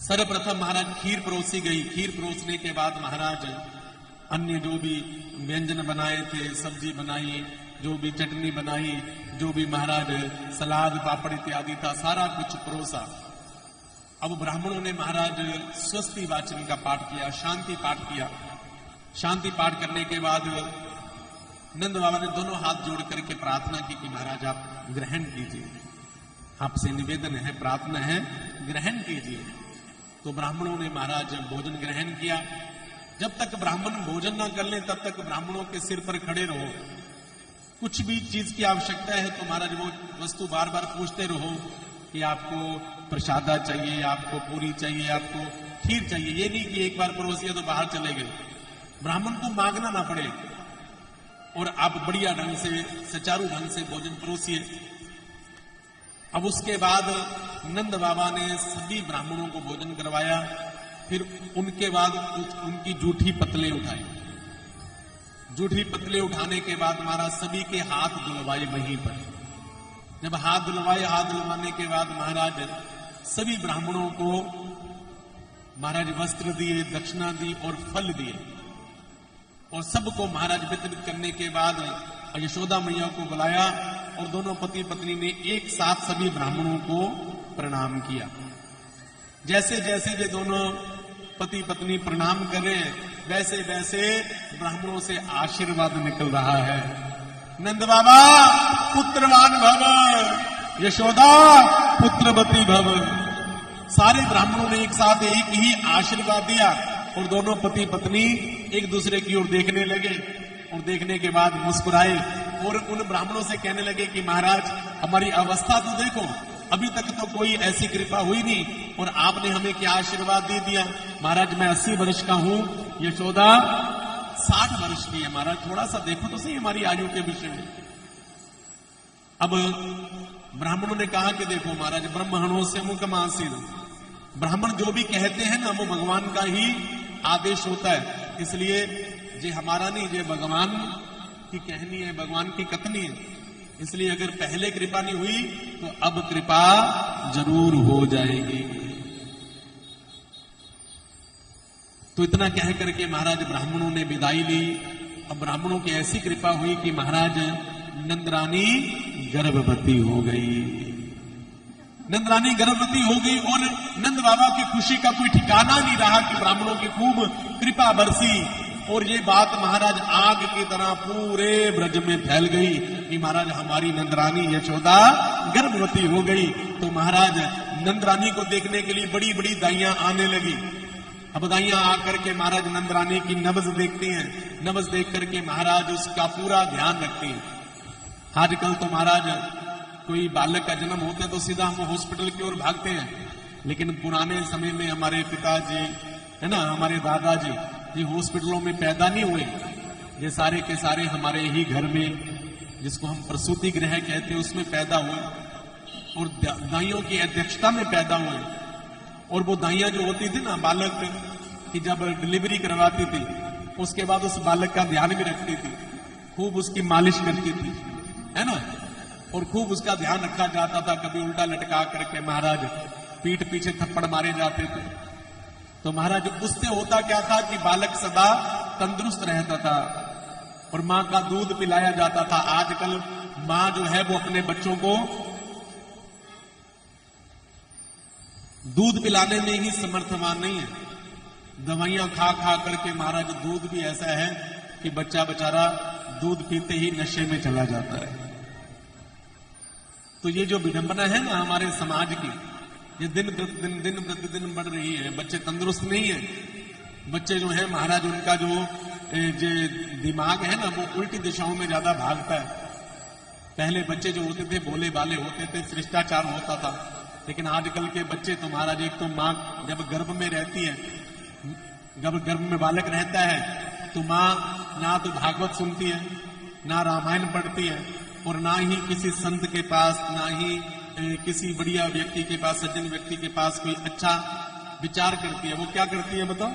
सर्वप्रथम महाराज खीर परोसी गई। खीर परोसने के बाद महाराज अन्य जो भी व्यंजन बनाए थे, सब्जी बनाई, जो भी चटनी बनाई, जो भी महाराज सलाद पापड़ इत्यादि था, सारा कुछ परोसा। अब ब्राह्मणों ने महाराज स्वस्ति वाचन का पाठ किया, शांति पाठ किया। शांति पाठ करने के बाद नंद बाबा ने दोनों हाथ जोड़ करके प्रार्थना की कि महाराज आप ग्रहण कीजिए, आपसे निवेदन है, प्रार्थना है, ग्रहण कीजिए। तो ब्राह्मणों ने महाराज भोजन ग्रहण किया। जब तक ब्राह्मण भोजन ना कर ले तब तक ब्राह्मणों के सिर पर खड़े रहो। कुछ भी चीज की आवश्यकता है तो महाराज वो वस्तु बार बार पूछते रहो कि आपको प्रसादा चाहिए, आपको पूरी चाहिए, आपको खीर चाहिए। ये नहीं कि एक बार परोसिए तो बाहर चले गए। ब्राह्मण को मांगना ना पड़े और आप बढ़िया ढंग से, सुचारू ढंग से भोजन परोसिए। अब उसके बाद नंद बाबा ने सभी ब्राह्मणों को भोजन करवाया। फिर उनके बाद उनकी जूठी पतले उठाई। जूठी पतले उठाने के बाद महाराज सभी के हाथ धुलवाए वहीं पर। जब हाथ धुलवाए, हाथ धुलवाने के बाद महाराज सभी ब्राह्मणों को महाराज वस्त्र दिए, दक्षिणा दी और फल दिए। और सबको महाराज वितरित करने के बाद यशोदा मैया को बुलाया और दोनों पति पत्नी ने एक साथ सभी ब्राह्मणों को प्रणाम किया। जैसे जैसे ये दोनों पति पत्नी प्रणाम करे वैसे वैसे ब्राह्मणों से आशीर्वाद निकल रहा है। नंद बाबा पुत्रवान भव, यशोदा पुत्रवती भव। सारे ब्राह्मणों ने एक साथ एक ही आशीर्वाद दिया और दोनों पति पत्नी एक दूसरे की ओर देखने लगे और देखने के बाद मुस्कुराए और उन ब्राह्मणों से कहने लगे कि महाराज हमारी अवस्था तो देखो, अभी तक तो कोई ऐसी कृपा हुई नहीं और आपने हमें क्या आशीर्वाद दे दिया। महाराज मैं 80 वर्ष का हूं, यशोदा 60 वर्ष की है। महाराज थोड़ा सा देखो तो सही हमारी आयु के विषय में। अब ब्राह्मणों ने कहा कि देखो महाराज ब्रह्मणों से मुकमासीन, ब्राह्मण जो भी कहते हैं ना वो भगवान का ही आदेश होता है। इसलिए ये हमारा नहीं, ये भगवान की कहनी है, भगवान की कथनी है। इसलिए अगर पहले कृपा नहीं हुई तो अब कृपा जरूर हो जाएगी। तो इतना कह करके महाराज ब्राह्मणों ने विदाई ली। अब ब्राह्मणों की ऐसी कृपा हुई कि महाराज नंदरानी गर्भवती हो गई। नंदरानी गर्भवती हो गई और नंद बाबा की खुशी का कोई ठिकाना नहीं रहा कि ब्राह्मणों की खूब कृपा बरसी। और ये बात महाराज आग की तरह पूरे ब्रज में फैल गई कि महाराज हमारी नंदरानी यशोदा गर्भवती हो गई। तो महाराज नंदरानी को देखने के लिए बड़ी बड़ी दाइयां आने लगी। अब दाइयां आकर के महाराज नंदरानी की नब्ज देखती हैं। नब्ज देख करके महाराज उसका पूरा ध्यान रखती हैं। आजकल तो महाराज कोई बालक का जन्म होता है तो सीधा हम हॉस्पिटल की ओर भागते हैं, लेकिन पुराने समय में हमारे पिताजी है ना, हमारे दादाजी ये हॉस्पिटलों में पैदा नहीं हुए। ये सारे के सारे हमारे ही घर में, जिसको हम प्रसूति गृह कहते हैं, उसमें पैदा हुए और दाइयों की अध्यक्षता में पैदा हुए। और वो दाइयां जो होती थी ना बालक की जब डिलीवरी करवाती थी उसके बाद उस बालक का ध्यान भी रखती थी, खूब उसकी मालिश करती थी, है ना, और खूब उसका ध्यान रखा जाता था। कभी उल्टा लटका करके महाराज पीठ पीछे थप्पड़ मारे जाते थे। तो महाराज उससे होता क्या था कि बालक सदा तंदुरुस्त रहता था और मां का दूध पिलाया जाता था। आजकल मां जो है वो अपने बच्चों को दूध पिलाने में ही समर्थवान नहीं है। दवाइयां खा खा करके महाराज दूध भी ऐसा है कि बच्चा बेचारा दूध पीते ही नशे में चला जाता है। तो ये जो विडंबना है ना हमारे समाज की, ये दिन प्रतिदिन बढ़ रही है। बच्चे तंदुरुस्त नहीं है। बच्चे जो है महाराज उनका जो दिमाग है ना वो उल्टी दिशाओं में ज्यादा भागता है। पहले बच्चे जो होते थे भोले भाले होते थे, शिष्टाचार होता था। लेकिन आजकल के बच्चे तो महाराज एक तो माँ जब गर्भ में रहती है, जब गर्भ में बालक रहता है तो माँ ना तो भागवत सुनती है, ना रामायण पढ़ती है और ना ही किसी संत के पास, ना ही किसी बढ़िया व्यक्ति के पास, सज्जन व्यक्ति के पास कोई अच्छा विचार करती है। वो क्या करती है बताओ?